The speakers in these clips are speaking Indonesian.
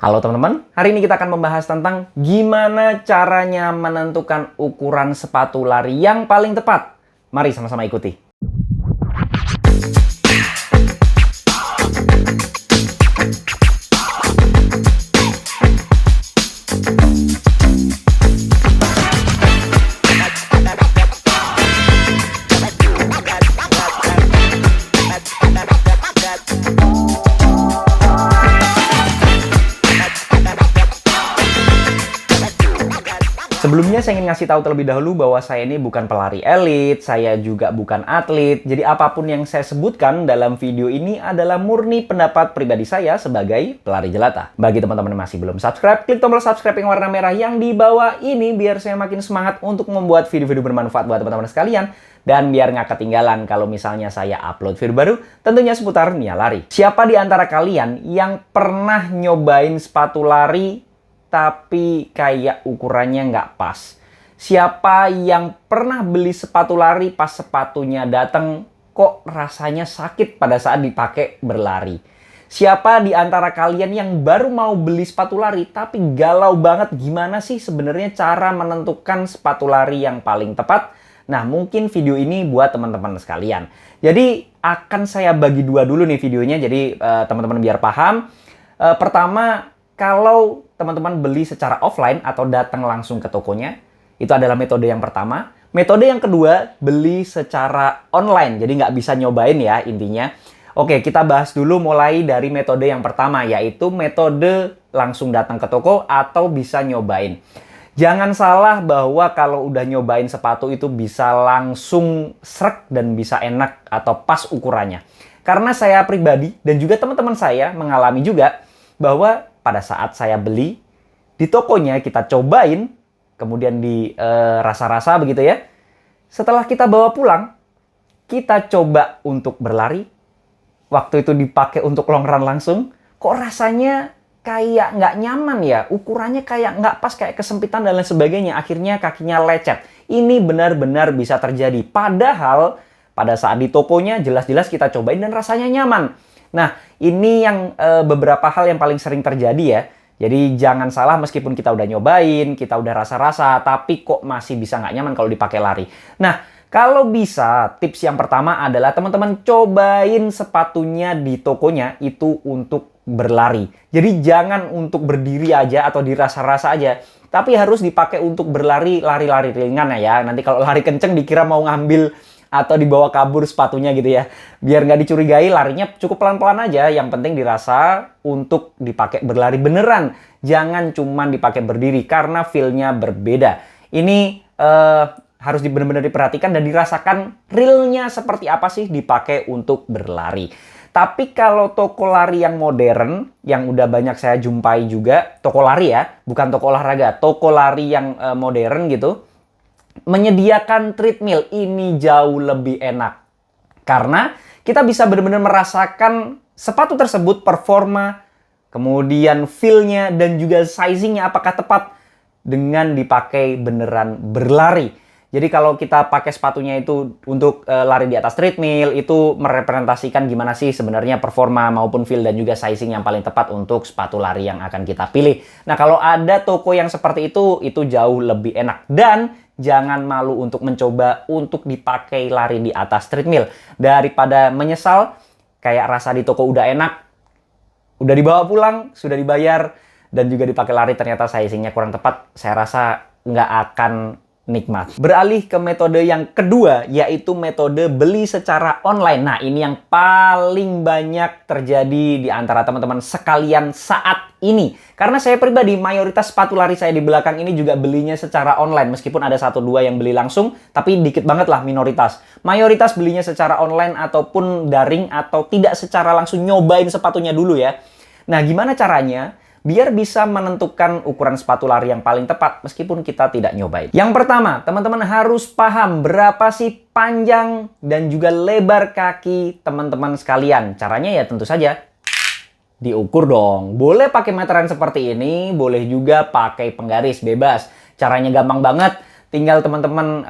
Halo teman-teman, hari ini kita akan membahas tentang gimana caranya menentukan ukuran sepatu lari yang paling tepat. Mari sama-sama ikuti. Sebelumnya saya ingin ngasih tahu terlebih dahulu bahwa saya ini bukan pelari elit, saya juga bukan atlet. Jadi apapun yang saya sebutkan dalam video ini adalah murni pendapat pribadi saya sebagai pelari jelata. Bagi teman-teman yang masih belum subscribe, klik tombol subscribe yang warna merah yang di bawah ini biar saya makin semangat untuk membuat video-video bermanfaat buat teman-teman sekalian. Dan biar nggak ketinggalan kalau misalnya saya upload video baru, tentunya seputar dunia lari. Siapa di antara kalian yang pernah nyobain sepatu lari tapi kayak ukurannya nggak pas? Siapa yang pernah beli sepatu lari pas sepatunya datang kok rasanya sakit pada saat dipakai berlari? Siapa di antara kalian yang baru mau beli sepatu lari tapi galau banget gimana sih sebenarnya cara menentukan sepatu lari yang paling tepat? Nah, mungkin video ini buat teman-teman sekalian. Jadi akan saya bagi dua dulu nih videonya, jadi teman-teman biar paham. Pertama, kalau teman-teman beli secara offline atau datang langsung ke tokonya, itu adalah metode yang pertama. Metode yang kedua, beli secara online. Jadi nggak bisa nyobain ya intinya. Oke, kita bahas dulu mulai dari metode yang pertama, yaitu metode langsung datang ke toko atau bisa nyobain. Jangan salah bahwa kalau udah nyobain sepatu itu bisa langsung srek dan bisa enak atau pas ukurannya. Karena saya pribadi dan juga teman-teman saya mengalami juga bahwa pada saat saya beli, di tokonya kita cobain, kemudian di rasa-rasa begitu ya. Setelah kita bawa pulang, kita coba untuk berlari. Waktu itu dipakai untuk long run langsung, kok rasanya kayak nggak nyaman ya. Ukurannya kayak nggak pas, kayak kesempitan dan lain sebagainya. Akhirnya kakinya lecet. Ini benar-benar bisa terjadi. Padahal pada saat di tokonya jelas-jelas kita cobain dan rasanya nyaman. Nah, ini yang beberapa hal yang paling sering terjadi ya. Jadi jangan salah, meskipun kita udah nyobain, kita udah rasa-rasa, tapi kok masih bisa nggak nyaman kalau dipakai lari. Nah, kalau bisa, tips yang pertama adalah teman-teman cobain sepatunya di tokonya itu untuk berlari. Jadi jangan untuk berdiri aja atau dirasa-rasa aja, tapi harus dipakai untuk berlari, lari-lari ringan ya. Nanti kalau lari kenceng dikira mau ngambil atau dibawa kabur sepatunya gitu ya. Biar nggak dicurigai, larinya cukup pelan-pelan aja. Yang penting dirasa untuk dipakai berlari beneran. Jangan cuman dipakai berdiri karena feel-nya berbeda. Ini harus benar-benar diperhatikan dan dirasakan realnya seperti apa sih dipakai untuk berlari. Tapi kalau toko lari yang modern, yang udah banyak saya jumpai juga, toko lari ya, bukan toko olahraga, toko lari yang modern gitu, menyediakan treadmill ini jauh lebih enak. Karena kita bisa benar-benar merasakan sepatu tersebut performa, kemudian feel-nya dan juga sizing-nya apakah tepat dengan dipakai beneran berlari. Jadi kalau kita pakai sepatunya itu untuk lari di atas treadmill, itu merepresentasikan gimana sih sebenarnya performa maupun feel dan juga sizing yang paling tepat untuk sepatu lari yang akan kita pilih. Nah, kalau ada toko yang seperti itu jauh lebih enak. Dan jangan malu untuk mencoba untuk dipakai lari di atas treadmill. Daripada menyesal, kayak rasa di toko udah enak, udah dibawa pulang, sudah dibayar, dan juga dipakai lari ternyata sizingnya kurang tepat, saya rasa nggak akan nikmat. Beralih ke metode yang kedua, yaitu metode beli secara online. Nah, ini yang paling banyak terjadi di antara teman-teman sekalian saat ini. Karena saya pribadi, mayoritas sepatu lari saya di belakang ini juga belinya secara online. Meskipun ada 1-2 yang beli langsung, tapi dikit banget lah minoritas. Mayoritas belinya secara online ataupun daring atau tidak secara langsung nyobain sepatunya dulu ya. Nah, gimana caranya biar bisa menentukan ukuran sepatu lari yang paling tepat meskipun kita tidak nyobain? Yang pertama, teman-teman harus paham berapa sih panjang dan juga lebar kaki teman-teman sekalian. Caranya ya tentu saja diukur dong. Boleh pakai meteran seperti ini, boleh juga pakai penggaris, bebas. Caranya gampang banget, tinggal teman-teman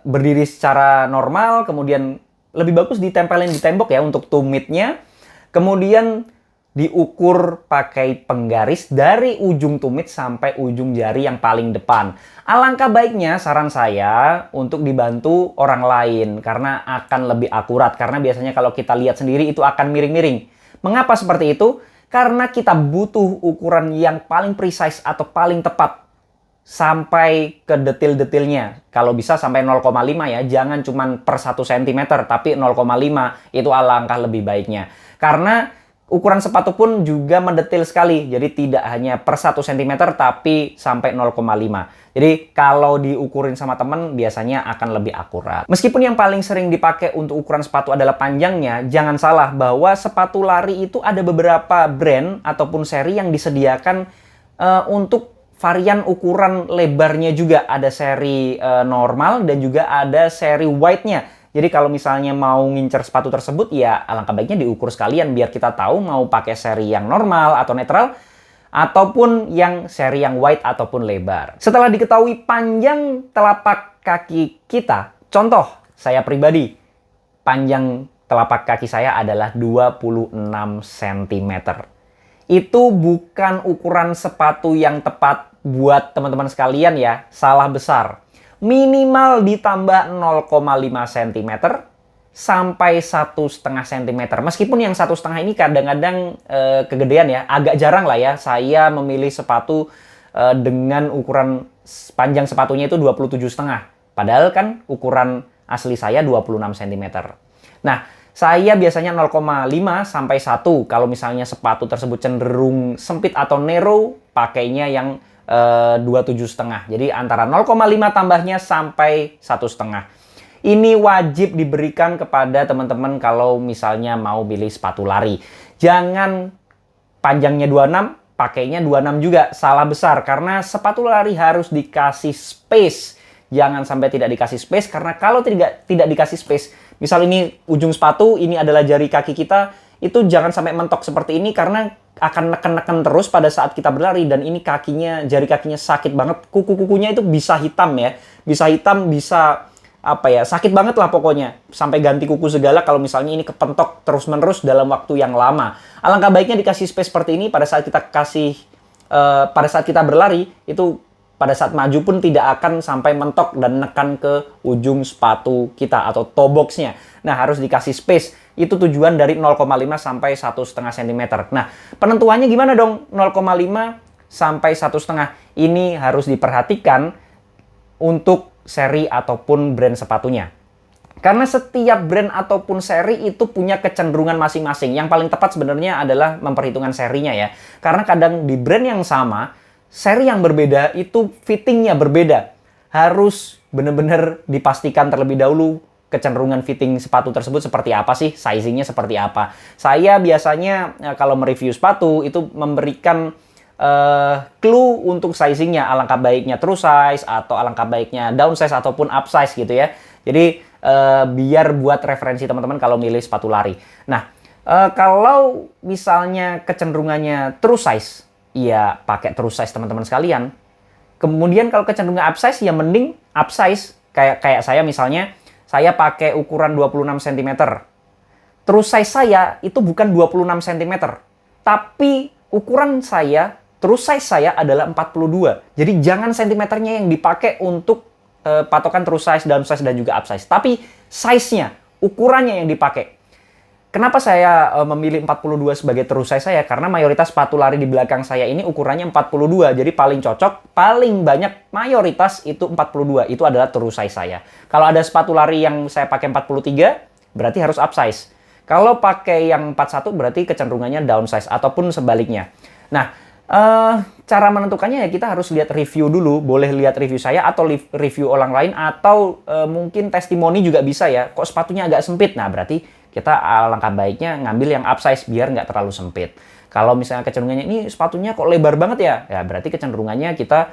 berdiri secara normal, kemudian lebih bagus ditempelin di tembok ya untuk tumitnya. Kemudian diukur pakai penggaris dari ujung tumit sampai ujung jari yang paling depan. Alangkah baiknya saran saya untuk dibantu orang lain karena akan lebih akurat. Karena biasanya kalau kita lihat sendiri itu akan miring-miring. Mengapa seperti itu? Karena kita butuh ukuran yang paling precise atau paling tepat sampai ke detil-detilnya. Kalau bisa sampai 0,5 ya, jangan cuma per 1 cm, tapi 0,5 itu alangkah lebih baiknya. Karena ukuran sepatu pun juga mendetil sekali, jadi tidak hanya per 1 cm tapi sampai 0,5. Jadi kalau diukurin sama teman biasanya akan lebih akurat. Meskipun yang paling sering dipakai untuk ukuran sepatu adalah panjangnya, jangan salah bahwa sepatu lari itu ada beberapa brand ataupun seri yang disediakan untuk varian ukuran lebarnya juga. Ada seri normal dan juga ada seri wide-nya. Jadi kalau misalnya mau ngincer sepatu tersebut, ya alangkah baiknya diukur sekalian biar kita tahu mau pakai seri yang normal atau netral, ataupun yang seri yang wide ataupun lebar. Setelah diketahui panjang telapak kaki kita, contoh saya pribadi, panjang telapak kaki saya adalah 26 cm. Itu bukan ukuran sepatu yang tepat buat teman-teman sekalian ya, salah besar. Minimal ditambah 0,5 cm sampai 1,5 cm. Meskipun yang 1,5 ini kadang-kadang kegedean ya, agak jarang lah ya saya memilih sepatu dengan ukuran panjang sepatunya itu 27,5. Padahal kan ukuran asli saya 26 cm. Nah, saya biasanya 0,5 sampai 1. Kalau misalnya sepatu tersebut cenderung sempit atau narrow, pakainya yang 27,5. Jadi antara 0,5 tambahnya sampai 1,5. Ini wajib diberikan kepada teman-teman kalau misalnya mau pilih sepatu lari. Jangan panjangnya 26, pakainya 26 juga. Salah besar karena sepatu lari harus dikasih space. Jangan sampai tidak dikasih space karena kalau tidak dikasih space, misal ini ujung sepatu, ini adalah jari kaki kita, itu jangan sampai mentok seperti ini karena akan neken-neken terus pada saat kita berlari dan ini kakinya, jari kakinya sakit banget. Kuku-kukunya itu bisa hitam ya. Bisa hitam, bisa apa ya, sakit banget lah pokoknya. Sampai ganti kuku segala kalau misalnya ini kepentok terus-menerus dalam waktu yang lama. Alangkah baiknya dikasih space seperti ini pada saat kita pada saat kita berlari, itu pada saat maju pun tidak akan sampai mentok dan nekan ke ujung sepatu kita atau toe box-nya. Nah, harus dikasih space. Itu tujuan dari 0,5 sampai 1,5 cm. Nah, penentuannya gimana dong? 0,5 sampai 1,5. Ini harus diperhatikan untuk seri ataupun brand sepatunya. Karena setiap brand ataupun seri itu punya kecenderungan masing-masing. Yang paling tepat sebenarnya adalah memperhitungkan serinya ya. Karena kadang di brand yang sama, seri yang berbeda itu fittingnya berbeda. Harus benar-benar dipastikan terlebih dahulu kecenderungan fitting sepatu tersebut seperti apa sih, sizingnya seperti apa. Saya biasanya kalau mereview sepatu itu memberikan clue untuk sizingnya, alangkah baiknya true size atau alangkah baiknya down size ataupun up size gitu ya. Jadi biar buat referensi teman-teman kalau milih sepatu lari. Nah, kalau misalnya kecenderungannya true size, ya pakai true size teman-teman sekalian. Kemudian kalau kecenderungan up size, ya mending up size. Kayak saya misalnya, saya pakai ukuran 26 cm. True size saya itu bukan 26 cm. Tapi ukuran saya, true size saya adalah 42. Jadi jangan sentimeternya yang dipakai untuk patokan true size, down size, dan juga up size. Tapi size-nya, ukurannya yang dipakai. Kenapa saya memilih 42 sebagai true size saya? Karena mayoritas sepatu lari di belakang saya ini ukurannya 42. Jadi paling cocok, paling banyak mayoritas itu 42. Itu adalah true size saya. Kalau ada sepatu lari yang saya pakai 43, berarti harus up size. Kalau pakai yang 41, berarti kecenderungannya down size ataupun sebaliknya. Nah, cara menentukannya ya kita harus lihat review dulu. Boleh lihat review saya atau review orang lain atau mungkin testimoni juga bisa ya. Kok sepatunya agak sempit? Nah, berarti kita alangkah baiknya ngambil yang up size biar nggak terlalu sempit. Kalau misalnya kecenderungannya ini sepatunya kok lebar banget ya, ya berarti kecenderungannya kita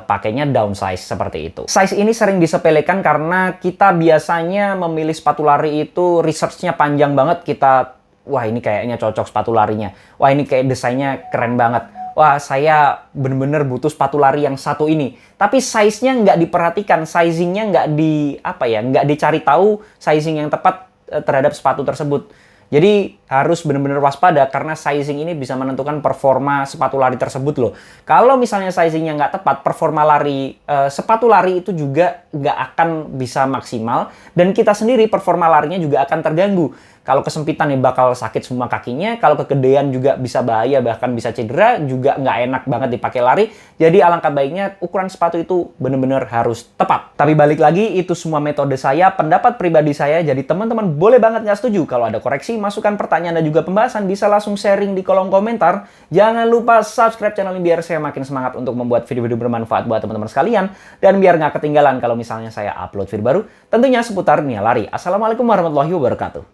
pakainya down size seperti itu. Size ini sering disepelekan karena kita biasanya memilih sepatu lari itu research-nya panjang banget. Kita, wah ini kayaknya cocok sepatu larinya. Wah ini kayak desainnya keren banget. Wah saya bener-bener butuh sepatu lari yang satu ini. Tapi size-nya nggak diperhatikan, sizing-nya nggak dicari tahu sizing yang tepat terhadap sepatu tersebut. Jadi harus benar-benar waspada karena sizing ini bisa menentukan performa sepatu lari tersebut loh. Kalau misalnya sizingnya nggak tepat, performa lari sepatu lari itu juga nggak akan bisa maksimal dan kita sendiri performa larinya juga akan terganggu. Kalau kesempitan nih bakal sakit semua kakinya, kalau kegedean juga bisa bahaya, bahkan bisa cedera, juga nggak enak banget dipakai lari. Jadi alangkah baiknya ukuran sepatu itu benar-benar harus tepat. Tapi balik lagi, itu semua metode saya, pendapat pribadi saya, jadi teman-teman boleh banget nggak setuju. Kalau ada koreksi, masukan pertanyaan dan juga pembahasan, bisa langsung sharing di kolom komentar. Jangan lupa subscribe channel ini biar saya makin semangat untuk membuat video-video bermanfaat buat teman-teman sekalian. Dan biar nggak ketinggalan kalau misalnya saya upload video baru, tentunya seputar dunia lari. Assalamualaikum warahmatullahi wabarakatuh.